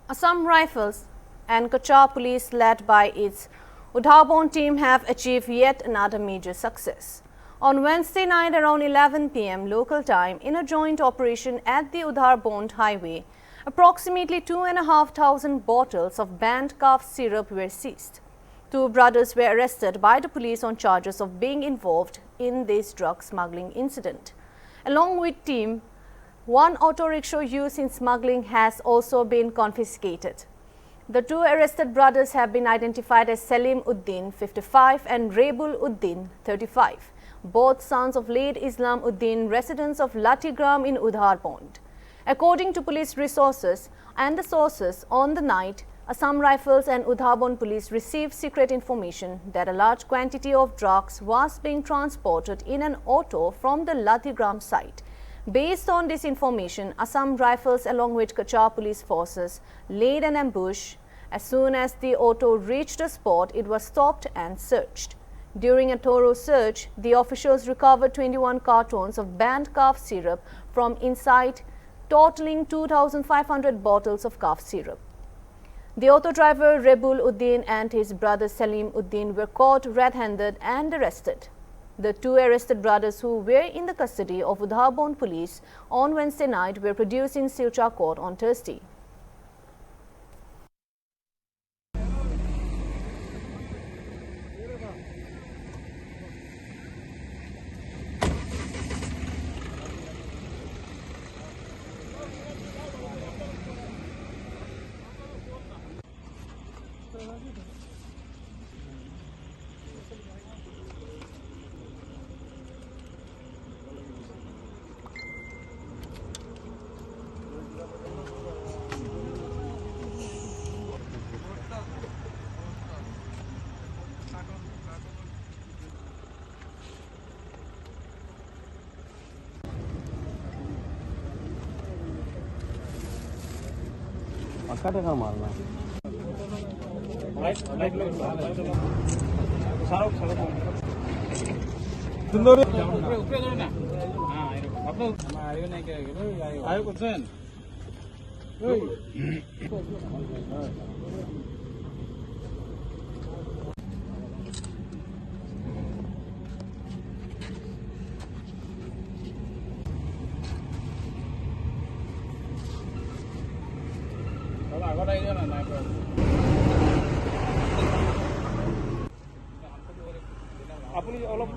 Assam Rifles and Kachar Police, led by its Udharbond team, have achieved yet another major success. On Wednesday night around 11 p.m. local time, in a joint operation at the Udharbond highway, approximately 2,500 bottles of banned cough syrup were seized. Two brothers were arrested by the police on charges of being involved in this drug smuggling incident. Along with team, one auto rickshaw used in smuggling has also been confiscated. The two arrested brothers have been identified as Salim Uddin, 55, and Rebul Uddin, 35, both sons of late Islam Uddin, residents of Latigram in Udharbond. According to police resources and the sources, on the night, Assam Rifles and Udharbond police received secret information that a large quantity of drugs was being transported in an auto from the Latigram site. Based on this information, Assam Rifles along with Kachar police forces laid an ambush. As soon as the auto reached the spot, it was stopped and searched. During a thorough search, the officials recovered 21 cartons of banned cough syrup from inside, totaling 2,500 bottles of cough syrup. The auto driver Rebul Uddin and his brother Salim Uddin were caught red-handed and arrested. The two arrested brothers, who were in the custody of Udharbond police on Wednesday night, were produced in Silchar court on Thursday. पक्का टका मारना আপুনি অলপ